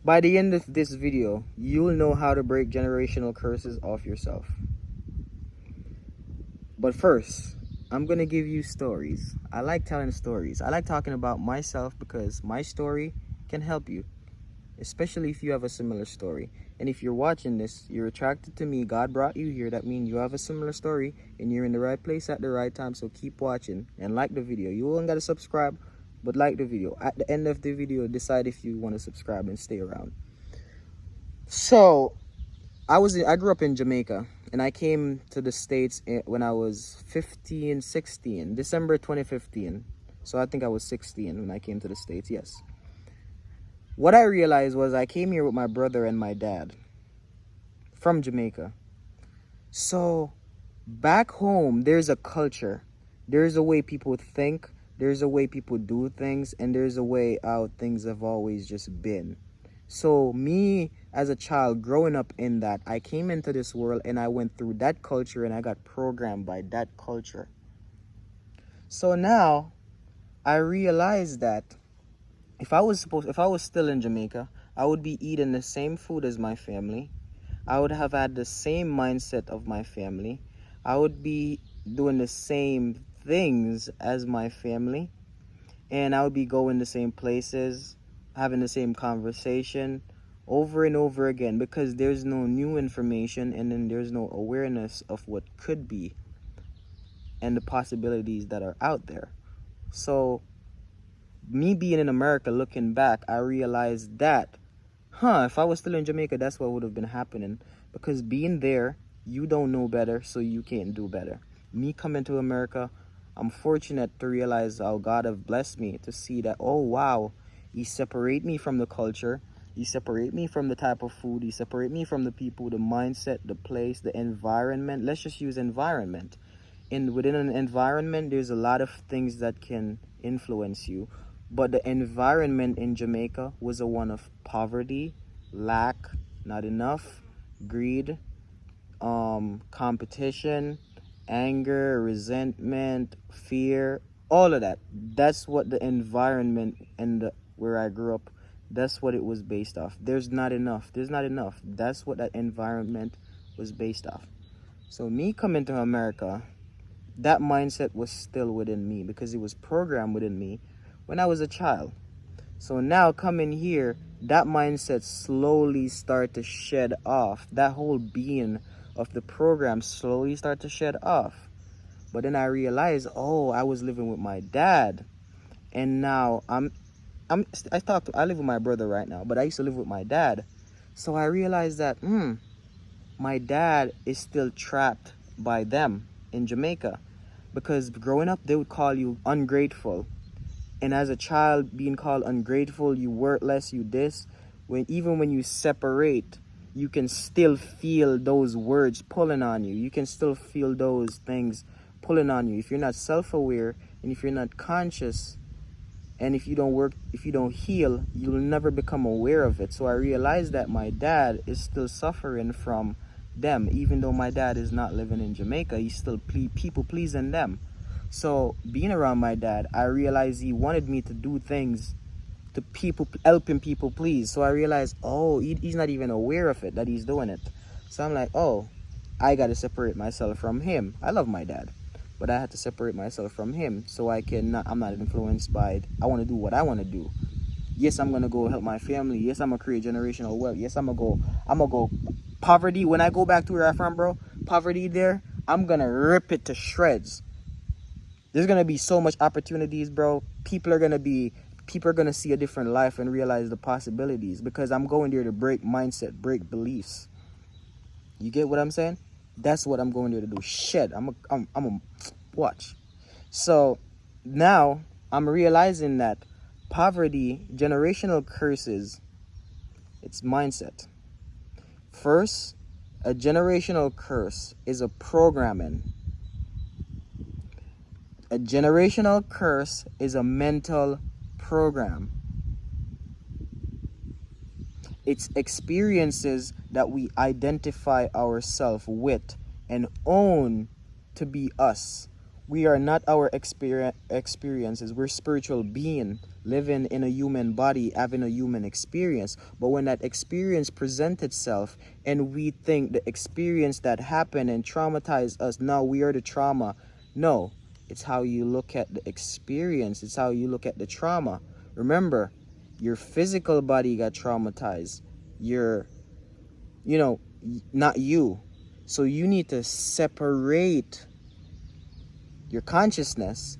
By the end of this video, you'll know how to break generational curses off yourself. But first, I'm gonna give you stories. I like telling stories. I like talking about myself because my story can help you, especially if you have a similar story. And if you're watching this, you're attracted to me, God brought you here, that means you have a similar story and you're in the right place at the right time. So keep watching and like the video. You won't gotta subscribe, but like the video. At the end of the video, decide if you want to subscribe and stay around. So I grew up in Jamaica, and I came to the States when I was 16, December 2015. So I think I was 16 when I came to the States, yes. What I realized was I came here with my brother and my dad from Jamaica. So back home, there's a culture. There's a way people think. There's a way people do things. And there's a way how things have always just been. So me as a child growing up in that, I came into this world and I went through that culture and I got programmed by that culture. So now I realized that if I was still in Jamaica, I would be eating the same food as my family. I would have had the same mindset of my family. I would be doing the same things as my family. And I would be going the same places, having the same conversation over and over again, because there's no new information and then there's no awareness of what could be and the possibilities that are out there. So me being in America, looking back, I realized that, if I was still in Jamaica, that's what would have been happening. Because being there, you don't know better, so you can't do better. Me coming to America, I'm fortunate to realize how God have blessed me to see that, oh wow, He separate me from the culture. He separate me from the type of food. He separate me from the people, the mindset, the place, the environment. Let's just use environment. And within an environment, there's a lot of things that can influence you. But the environment in Jamaica was a one of poverty, lack, not enough, greed, competition, anger, resentment, fear, all of that. That's what the environment and where I grew up, that's what it was based off. There's not enough. That's what that environment was based off. So me coming to America, that mindset was still within me because it was programmed within me when I was a child. So now coming here, that mindset slowly start to shed off. That whole being of the program slowly start to shed off. But then I realized, oh, I was living with my dad, and now I live with my brother right now, but I used to live with my dad. So I realized that my dad is still trapped by them in Jamaica, because growing up they would call you ungrateful. And as a child, being called ungrateful, you worthless, you this, even when you separate, you can still feel those words pulling on you. You can still feel those things pulling on you. If you're not self-aware and if you're not conscious, and if you don't heal, you'll never become aware of it. So I realized that my dad is still suffering from them. Even though my dad is not living in Jamaica, he's still people pleasing them. So being around my dad, I realized he wanted me to do things to people, helping people please. So I realized, oh, he's not even aware of it, that he's doing it. So I'm like, oh, I got to separate myself from him. I love my dad, but I had to separate myself from him so I'm not influenced by it. I want to do what I want to do. Yes, I'm going to go help my family. Yes, I'm going to create generational wealth. Yes, I'm going to go poverty. When I go back to where I'm from, bro, poverty there, I'm going to rip it to shreds. There's going to be so much opportunities, bro. People are going to see a different life and realize the possibilities, because I'm going there to break mindset, break beliefs. You get what I'm saying? That's what I'm going there to do. Shit, I'm a watch. So now I'm realizing that poverty, generational curses, it's mindset. First, a generational curse is a programming. A generational curse is a mental program. It's experiences that we identify ourselves with and own to be us. We are not our experiences. We're spiritual being living in a human body, having a human experience. But when that experience presents itself and we think the experience that happened and traumatized us, now we are the trauma. No, it's how you look at the experience. It's how you look at the trauma. Remember, your physical body got traumatized. Your, not you. So you need to separate your consciousness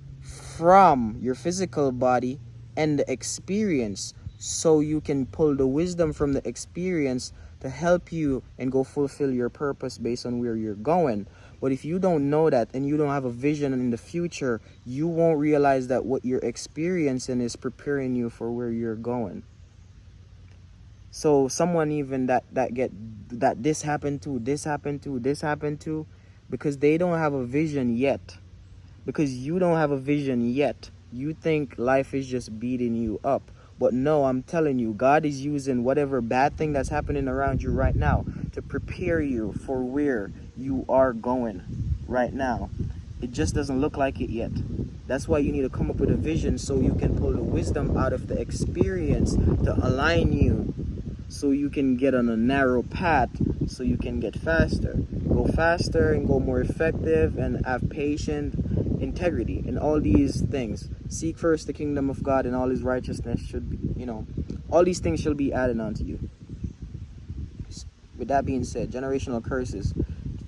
from your physical body and the experience, so you can pull the wisdom from the experience to help you and go fulfill your purpose based on where you're going. But if you don't know that and you don't have a vision in the future, you won't realize that what you're experiencing is preparing you for where you're going. So someone even that this happened to, because they don't have a vision yet. Because you don't have a vision yet. You think life is just beating you up. But no, I'm telling you, God is using whatever bad thing that's happening around you right now to prepare you for where you are going right now. It just doesn't look like it yet. That's why you need to come up with a vision, so you can pull the wisdom out of the experience to align you, so you can get on a narrow path, so you can get faster. Go faster and go more effective and have patient integrity in all these things. Seek first the kingdom of God, and all his righteousness should be, all these things shall be added unto you. With that being said, generational curses.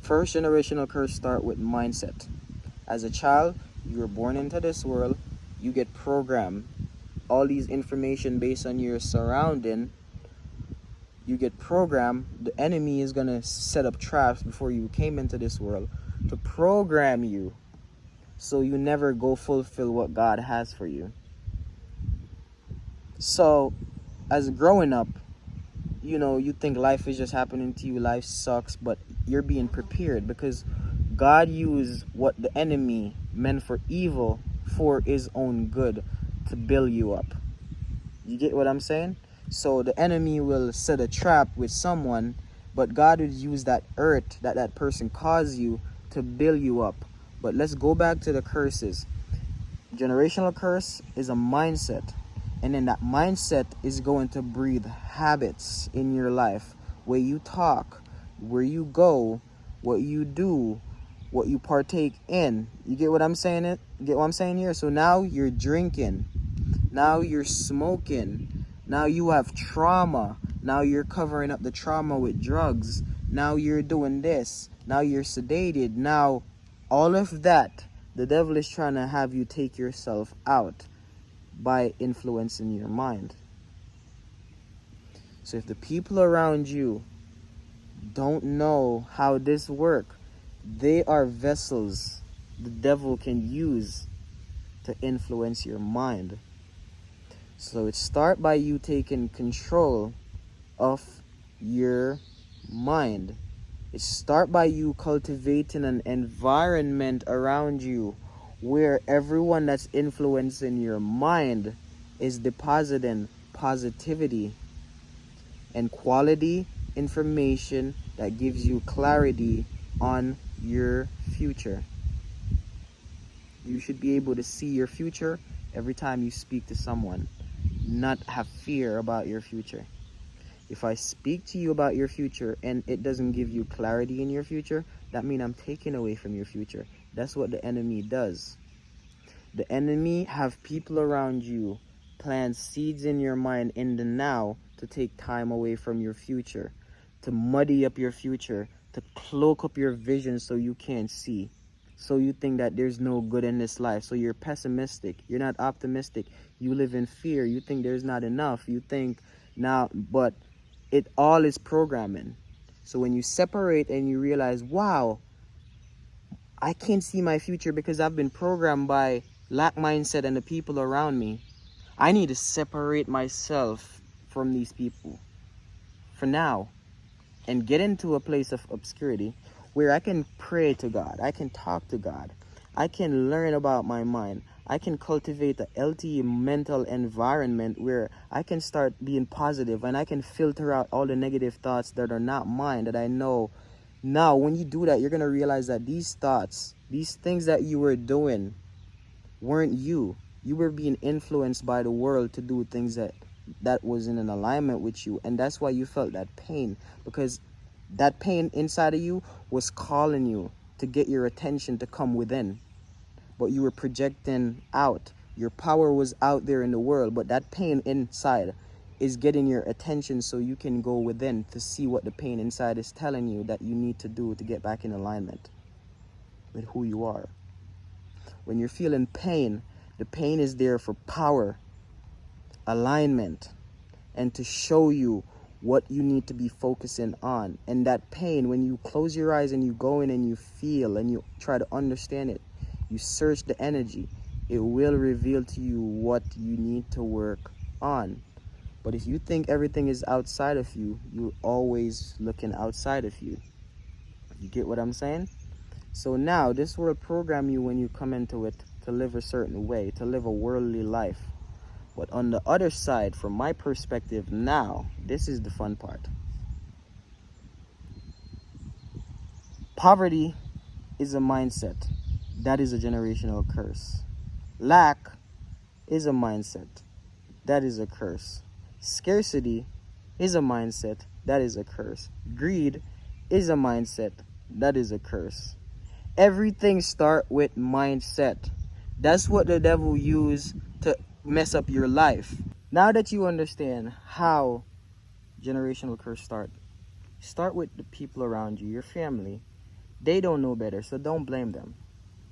First generational curse start with mindset. As a child, you were born into this world, you get programmed. All these information based on your surrounding, you get programmed. The enemy is going to set up traps before you came into this world to program you, so you never go fulfill what God has for you. So as growing up, you think life is just happening to you, life sucks, but you're being prepared, because God used what the enemy meant for evil for his own good, to build you up. You get what I'm saying? So the enemy will set a trap with someone, but God would use that hurt that person caused you to build you up. But let's go back to the curses. Generational curse is a mindset. And then that mindset is going to breathe habits in your life. Where you talk, where you go, what you do, what you partake in. You get what I'm saying? Get what I'm saying here? So now you're drinking. Now you're smoking. Now you have trauma. Now you're covering up the trauma with drugs. Now you're doing this. Now you're sedated. Now all of that, the devil is trying to have you take yourself out by influencing your mind. So if the people around you don't know how this works, they are vessels the devil can use to influence your mind. So it starts by you taking control of your mind. It starts by you cultivating an environment around you where everyone that's influencing your mind is depositing positivity and quality information that gives you clarity on your future. You should be able to see your future every time you speak to someone, not have fear about your future. If I speak to you about your future and it doesn't give you clarity in your future, that means I'm taking away from your future. That's what the enemy does. The enemy have people around you plant seeds in your mind in the now to take time away from your future, to muddy up your future, to cloak up your vision so you can't see. So you think that there's no good in this life. So you're pessimistic. You're not optimistic. You live in fear. You think there's not enough. You think now, but it all is programming. So when you separate and you realize, wow, I can't see my future because I've been programmed by lack mindset and the people around me. I need to separate myself from these people for now and get into a place of obscurity where I can pray to God. I can talk to God. I can learn about my mind. I can cultivate a healthy mental environment where I can start being positive, and I can filter out all the negative thoughts that are not mine, that I know Now, when you do that, you're going to realize that these thoughts, these things that you were doing weren't you. You were being influenced by the world to do things that was in an alignment with you. And that's why you felt that pain, because that pain inside of you was calling you to get your attention to come within. But you were projecting out. Your power was out there in the world, but that pain inside is getting your attention so you can go within to see what the pain inside is telling you that you need to do to get back in alignment with who you are. When you're feeling pain, the pain is there for power, alignment, and to show you what you need to be focusing on. And that pain, when you close your eyes and you go in and you feel and you try to understand it, you search the energy, it will reveal to you what you need to work on. But if you think everything is outside of you, you're always looking outside of you. You get what I'm saying? So now this will program you when you come into it to live a certain way, to live a worldly life. But on the other side, from my perspective now, this is the fun part. Poverty is a mindset. That is a generational curse. Lack is a mindset. That is a curse. Scarcity is a mindset. That is a curse. Greed is a mindset. That is a curse. Everything starts with mindset. That's what the devil used to mess up your life. Now that you understand how generational curse start with the people around you, your family. They don't know better, so don't blame them,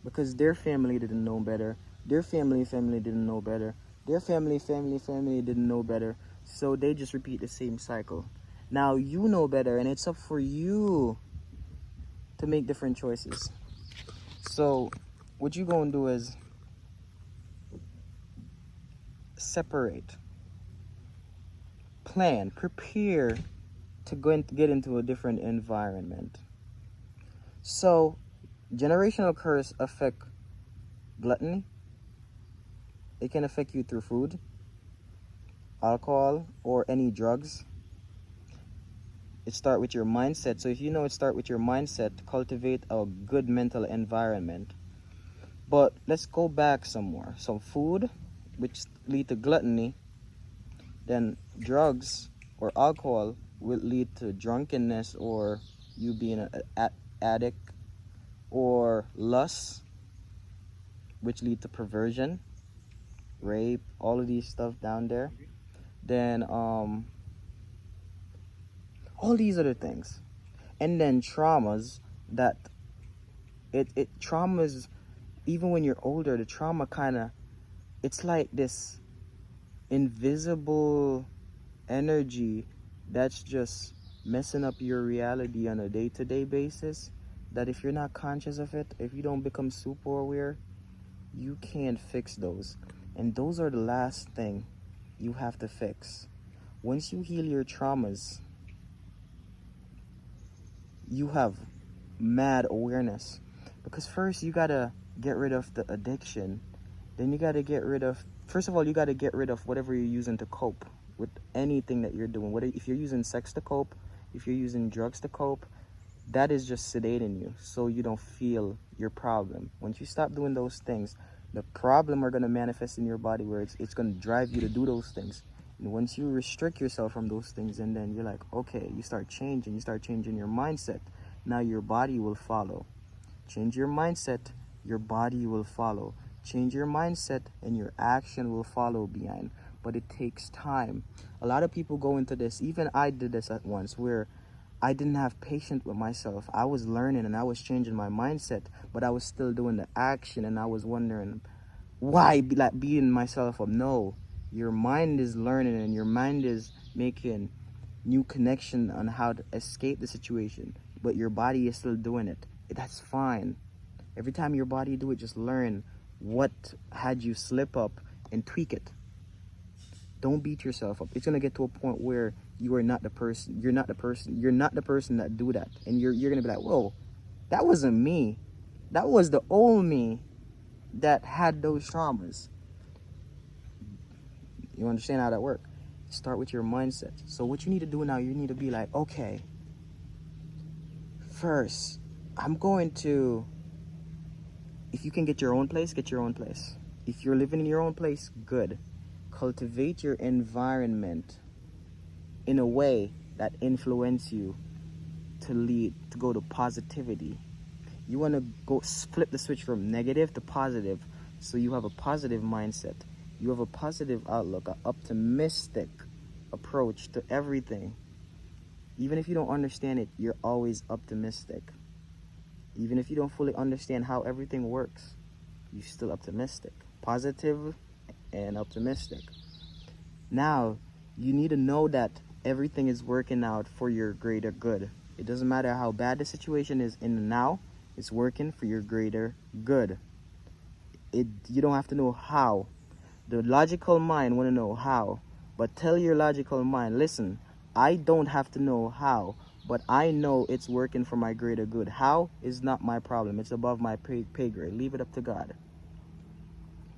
because their family didn't know better. Their family didn't know better. Their family didn't know better. So they just repeat the same cycle. Now you know better, and it's up for you to make different choices. So what you gonna do is separate, plan, prepare to get into a different environment. So generational curse affect gluttony. It can affect you through food, alcohol, or any drugs. It start with your mindset. So if you know it start with your mindset, cultivate a good mental environment. But let's go back some more. Some food, which lead to gluttony, then drugs or alcohol will lead to drunkenness or you being an addict, or lust, which lead to perversion, rape, all of these stuff down there. Then all these other things. And then traumas that traumas, even when you're older, the trauma it's like this invisible energy that's just messing up your reality on a day-to-day basis, that if you're not conscious of it, if you don't become super aware, you can't fix those. And those are the last thing you have to fix. Once you heal your traumas, you have mad awareness. Because first you gotta get rid of the addiction. Then you gotta get rid of, first of all, you gotta get rid of whatever you're using to cope with anything that you're doing. Whether if you're using sex to cope, if you're using drugs to cope, that is just sedating you so you don't feel your problem. Once you stop doing those things, the problem are going to manifest in your body where it's going to drive you to do those things. And once you restrict yourself from those things, and then you're like, okay, you start changing your mindset. Now your body will follow. Change your mindset, your body will follow. Change your mindset and your action will follow behind. But it takes time. A lot of people go into this, even I did this at once, where I didn't have patience with myself. I was learning and I was changing my mindset, but I was still doing the action, and I was wondering why beating myself up. No, your mind is learning and your mind is making new connection on how to escape the situation, but your body is still doing it. That's fine. Every time your body do it, just learn what had you slip up and tweak it. Don't beat yourself up. It's gonna get to a point where you are not the person. You're not the person that do that. And you're gonna be like, whoa, that wasn't me. That was the old me that had those traumas. You understand how that works? Start with your mindset. So what you need to do now, you need to be like, okay, first, I'm going to, if you can get your own place, get your own place. If you're living in your own place, good. Cultivate your environment in a way that influence you to go to positivity. You want to go flip the switch from negative to positive, so you have a positive mindset. You have a positive outlook, an optimistic approach to everything. Even if you don't understand it, you're always optimistic. Even if you don't fully understand how everything works, you're still optimistic. Positive and optimistic. Now, you need to know that everything is working out for your greater good. It doesn't matter how bad the situation is in the now, it's working for your greater good. You don't have to know how. The logical mind want to know how, but tell your logical mind, listen, I don't have to know how, but I know it's working for my greater good. How is not my problem. It's above my pay grade. Leave it up to God.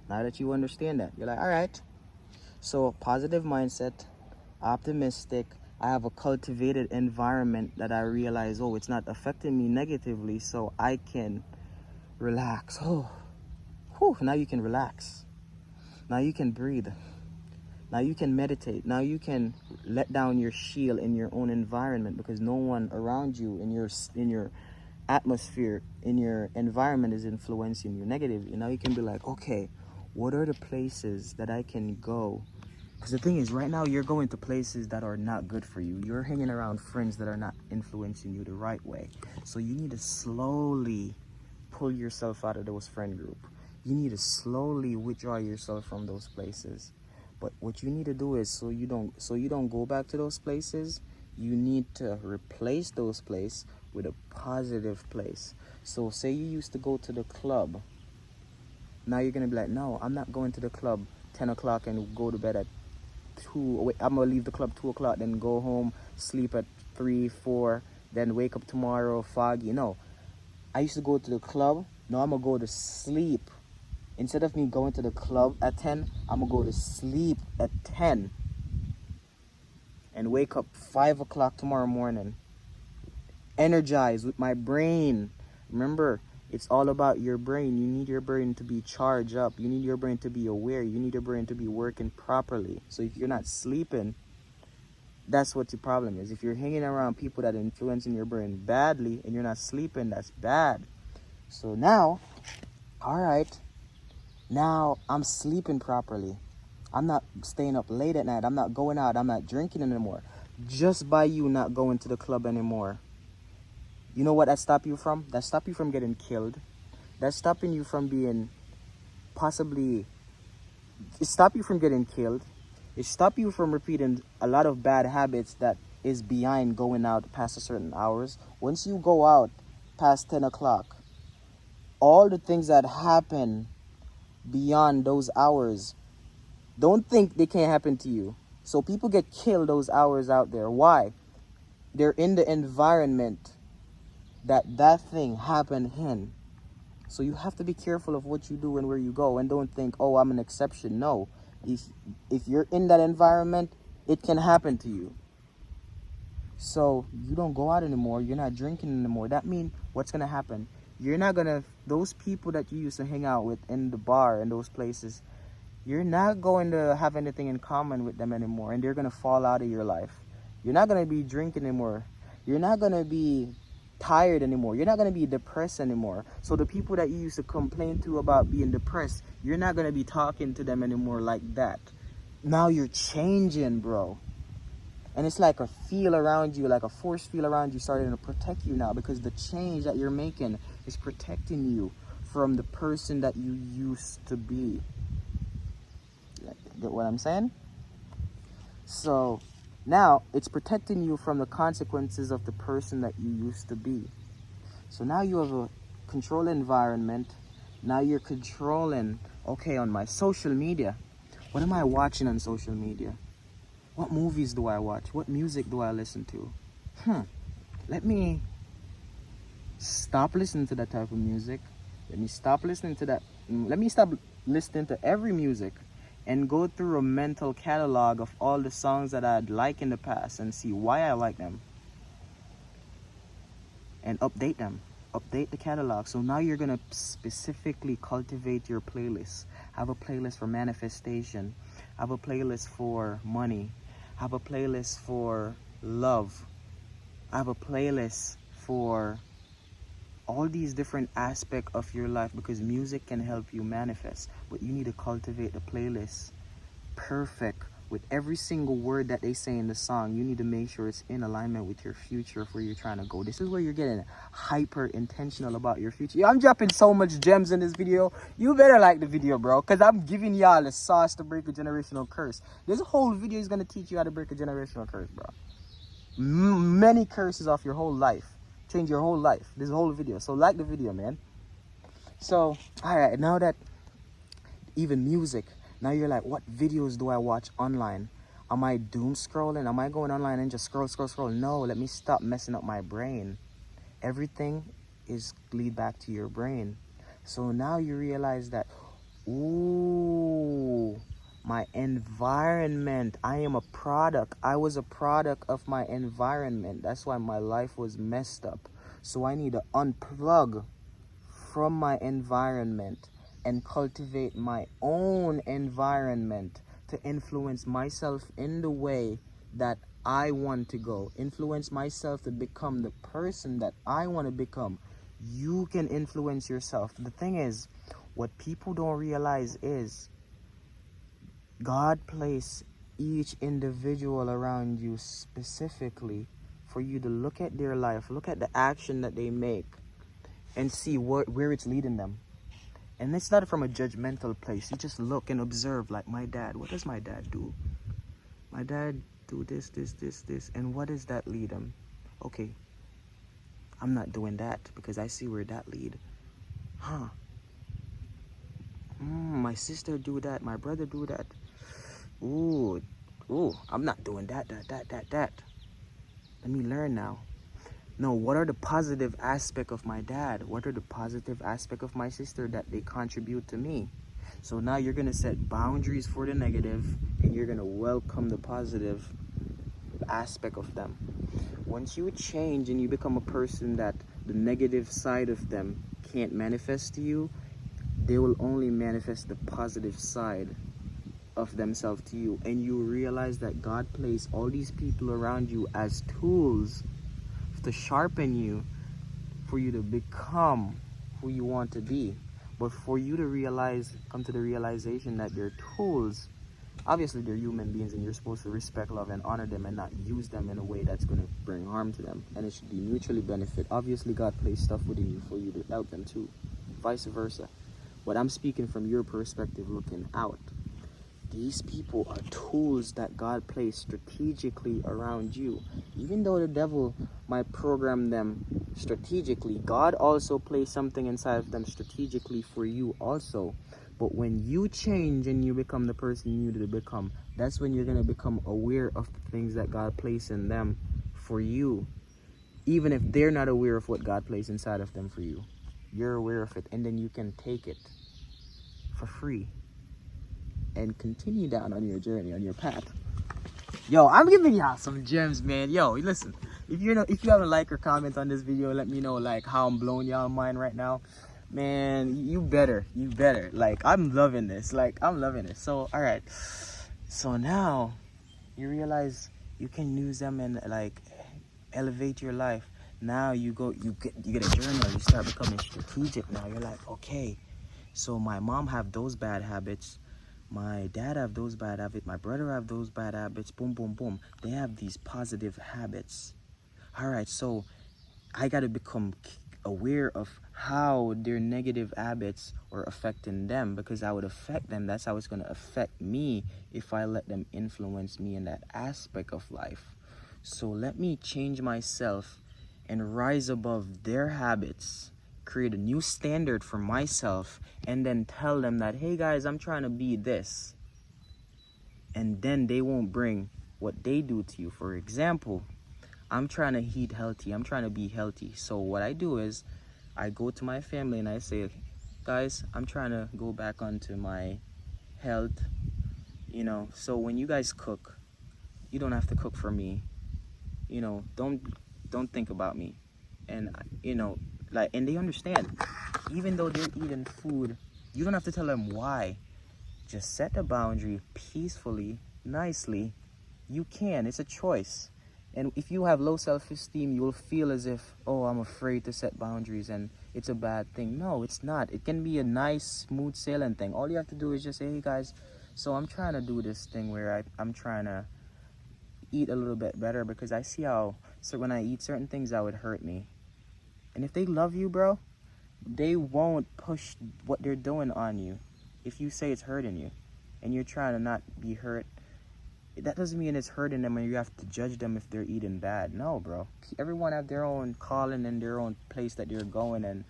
Now that you understand that, you're like, all right. So positive mindset, optimistic. I have a cultivated environment that I realize, oh, it's not affecting me negatively, so I can relax. Oh, whew, now you can relax. Now you can breathe. Now you can meditate. Now you can let down your shield in your own environment, because no one around you in your atmosphere, in your environment is influencing you negatively. Now you can be like, okay, what are the places that I can go? Because the thing is, right now you're going to places that are not good for you. You're hanging around friends that are not influencing you the right way. So you need to slowly pull yourself out of those friend group. You need to slowly withdraw yourself from those places. But what you need to do is, so you don't go back to those places, you need to replace those places with a positive place. So say you used to go to the club. Now you're going to be like, no, I'm not going to the club 10 o'clock and go to bed at 2. I'm going to leave the club 2 o'clock, then go home, sleep at 3, 4, then wake up tomorrow foggy. No, I used to go to the club. No, I'm going to go to sleep. Instead of me going to the club at 10, I'm going to go to sleep at 10 and wake up 5 o'clock tomorrow morning, energized with my brain. Remember, it's all about your brain. You need your brain to be charged up. You need your brain to be aware. You need your brain to be working properly. So if you're not sleeping, that's what the problem is. If you're hanging around people that are influencing your brain badly and you're not sleeping, that's bad. So now, all right, now I'm sleeping properly. I'm not staying up late at night. I'm not going out. I'm not drinking anymore. Just by you not going to the club anymore. You know what that stop you from? That stop you from getting killed. That's stopping you from being possibly... It stop you from getting killed. It stop you from repeating a lot of bad habits that is behind going out past a certain hours. Once you go out past 10 o'clock, all the things that happen beyond those hours, don't think they can't happen to you. So people get killed those hours out there. Why? They're in the environment that thing happened in. So you have to be careful of what you do and where you go, and don't think, oh, I'm an exception. No, if you're in that environment, it can happen to you. So you don't go out anymore. You're not drinking anymore. That means what's gonna happen? You're not gonna, those people that you used to hang out with in the bar and those places, you're not going to have anything in common with them anymore, and they're gonna fall out of your life. You're not gonna be drinking anymore. You're not gonna be tired anymore. You're not going to be depressed anymore. So the people that you used to complain to about being depressed, you're not going to be talking to them anymore like that. Now you're changing, bro. And it's like a feel around you, like a force field around you starting to protect you now, because the change that you're making is protecting you from the person that you used to be. Get what I'm saying? So now it's protecting you from the consequences of the person that you used to be. So now you have a controlled environment. Now you're controlling, okay, on my social media, what am I watching on social media? What movies do I watch? What music do I listen to? Let me stop listening to that type of music. Let me stop listening to that. Let me stop listening to every music and go through a mental catalog of all the songs that I'd like in the past and see why I like them. and update them. Update the catalog. So now you're gonna specifically cultivate your playlist. Have a playlist for manifestation. Have a playlist for money. Have a playlist for love. Have a playlist for all these different aspects of your life, because music can help you manifest, but you need to cultivate the playlist perfect with every single word that they say in the song. You need to make sure it's in alignment with your future, of where you're trying to go. This is where you're getting hyper intentional about your future. Yo, I'm dropping so much gems in this video. You better like the video, bro, because I'm giving y'all the sauce to break a generational curse. This whole video is going to teach you how to break a generational curse, bro. Many curses off your whole life. Change your whole life. This whole video. So like the video, man. So, all right, now that even music, now you're like, what videos do I watch online? Am I doom scrolling? Am I going online and just scroll? No, let me stop messing up my brain. Everything is lead back to your brain. So now you realize that, ooh, my environment. I am a product. I was a product of my environment. That's why my life was messed up. So I need to unplug from my environment and cultivate my own environment to influence myself in the way that I want to go. Influence myself to become the person that I want to become. You can influence yourself. The thing is, what people don't realize is God placed each individual around you specifically for you to look at their life, look at the action that they make, and see where it's leading them. And it's not from a judgmental place. You just look and observe, like my dad. What does my dad do? My dad do this. And what does that lead him? Okay, I'm not doing that because I see where that lead. Huh. My sister do that. My brother do that. Ooh, I'm not doing that. Let me learn now. No, what are the positive aspects of my dad? What are the positive aspects of my sister that they contribute to me? So now you're going to set boundaries for the negative, and you're going to welcome the positive aspect of them. Once you change and you become a person that the negative side of them can't manifest to you, they will only manifest the positive side of themselves to you. And you realize that God placed all these people around you as tools to sharpen you, for you to become who you want to be. But for you to come to the realization that they're tools. Obviously they're human beings, and you're supposed to respect, love, and honor them, and not use them in a way that's going to bring harm to them. And it should be mutually benefit. Obviously God placed stuff within you for you to help them too, vice versa. But I'm speaking from your perspective, looking out. These people are tools that God placed strategically around you. Even though the devil might program them strategically, God also placed something inside of them strategically for you also. But when you change and you become the person you need to become, that's when you're going to become aware of the things that God placed in them for you. Even if they're not aware of what God placed inside of them for you, you're aware of it, and then you can take it for free and continue down on your journey, on your path. Yo, I'm giving y'all some gems, man. Yo, listen, if you haven't liked or comment on this video, let me know like how I'm blowing y'all mind right now. Man, you better. Like, I'm loving this. So, all right. So now you realize you can use them and like elevate your life. Now you get a journal. You start becoming strategic. Now you're like, okay, so my mom have those bad habits. My dad have those bad habits. My brother have those bad habits. Boom, boom, boom. They have these positive habits. All right, so I got to become aware of how their negative habits are affecting them, because that would affect them. That's how it's going to affect me if I let them influence me in that aspect of life. So let me change myself and rise above their habits, create a new standard for myself, and then tell them that, hey guys, I'm trying to be this. And then they won't bring what they do to you. For example, I'm trying to eat healthy. I'm trying to be healthy. So what I do is I go to my family and I say, guys, I'm trying to go back onto my health. So when you guys cook, you don't have to cook for me. Don't think about me. And like, and they understand. Even though they're eating food, you don't have to tell them why. Just set the boundary peacefully, nicely. You can. It's a choice. And if you have low self-esteem, you will feel as if, oh, I'm afraid to set boundaries and it's a bad thing. No, it's not. It can be a nice, smooth sailing thing. All you have to do is just say, hey guys, so I'm trying to do this thing where I'm trying to eat a little bit better, because I see how, so when I eat certain things, that would hurt me. And if they love you, bro, they won't push what they're doing on you. If you say it's hurting you and you're trying to not be hurt, that doesn't mean it's hurting them and you have to judge them if they're eating bad. No, bro. Everyone have their own calling and their own place that they're going, and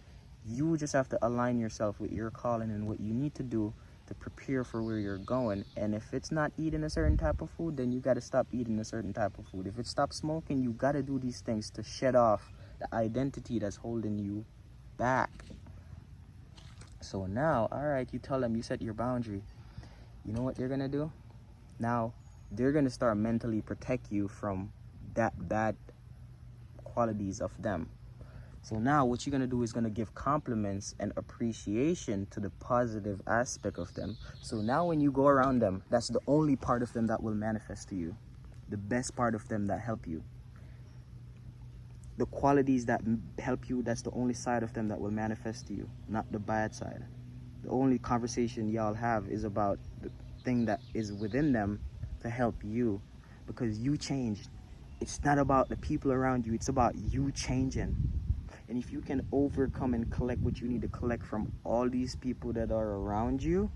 you just have to align yourself with your calling and what you need to do to prepare for where you're going. And if it's not eating a certain type of food, then you got to stop eating a certain type of food. If it's stop smoking, you got to do these things to shed off the identity that's holding you back. So now, all right, you tell them, you set your boundary. You know what they're gonna do? Now they're gonna start mentally protect you from that bad qualities of them. So now what you're gonna do is gonna give compliments and appreciation to the positive aspect of them. So now when you go around them, that's the only part of them that will manifest to you. The best part of them that help you. The qualities that help you, that's the only side of them that will manifest to you, not the bad side. The only conversation y'all have is about the thing that is within them to help you, because you changed. It's not about the people around you, it's about you changing. And if you can overcome and collect what you need to collect from all these people that are around you,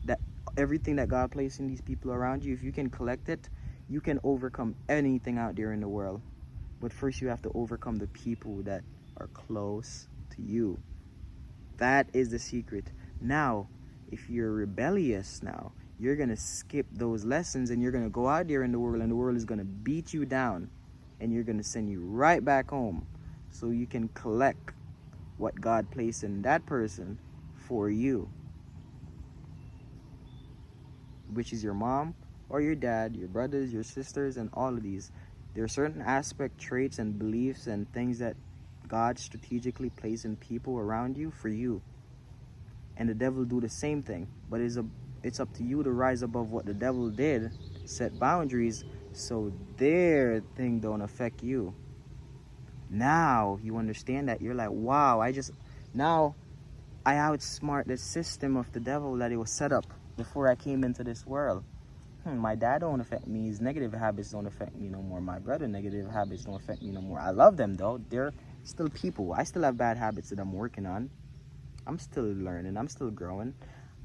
that everything that God placed in these people around you, if you can collect it, you can overcome anything out there in the world. But first you have to overcome the people that are close to you. That is the secret. Now, if you're rebellious now, you're going to skip those lessons and you're going to go out there in the world, and the world is going to beat you down and you're going to send you right back home so you can collect what God placed in that person for you, which is your mom or your dad, your brothers, your sisters, and all of these. There are certain aspect traits and beliefs and things that God strategically placed in people around you for you. And the devil do the same thing. But it's up to you to rise above what the devil did, set boundaries so their thing don't affect you. Now you understand that. You're like, wow, now I outsmart the system of the devil that it was set up before I came into this world. My dad don't affect me. His negative habits don't affect me no more. My brother negative habits don't affect me no more. I love them though. They're still people. I still have bad habits that I'm working on. I'm still learning. I'm still growing.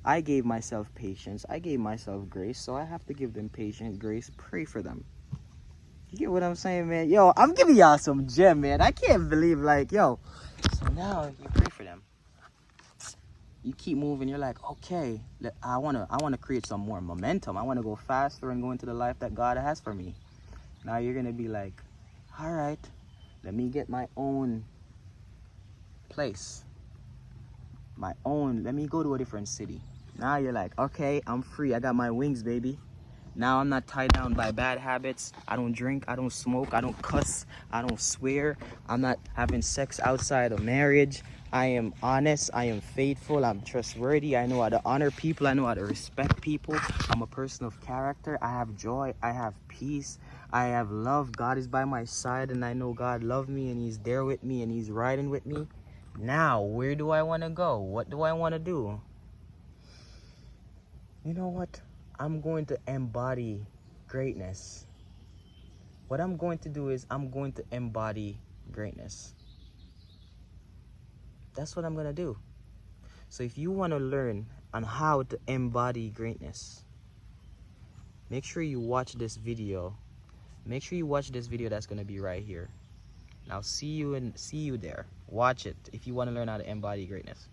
I gave myself patience. I gave myself grace. So I have to give them patience, grace, pray for them. You get what I'm saying, man? Yo, I'm giving y'all some gem, man. I can't believe, like, yo. So now you pray for them. You keep moving. You're like, okay, I wanna create some more momentum. I want to go faster and go into the life that God has for me. Now you're gonna be like, all right, let me get my own place, let me go to a different city. Now you're like, okay, I'm free. I got my wings, baby. Now I'm not tied down by bad habits. I don't drink, I don't smoke, I don't cuss, I don't swear. I'm not having sex outside of marriage. I am honest, I am faithful, I'm trustworthy. I know how to honor people, I know how to respect people. I'm a person of character. I have joy, I have peace, I have love. God is by my side, and I know God loves me, and he's there with me, and he's riding with me. Now, where do I want to go? What do I want to do? You know what? I'm going to embody greatness. What I'm going to do is I'm going to embody greatness. That's what I'm going to do. So if you want to learn on how to embody greatness, make sure you watch this video. Make sure you watch this video that's going to be right here. And I'll see you there. Watch it if you want to learn how to embody greatness.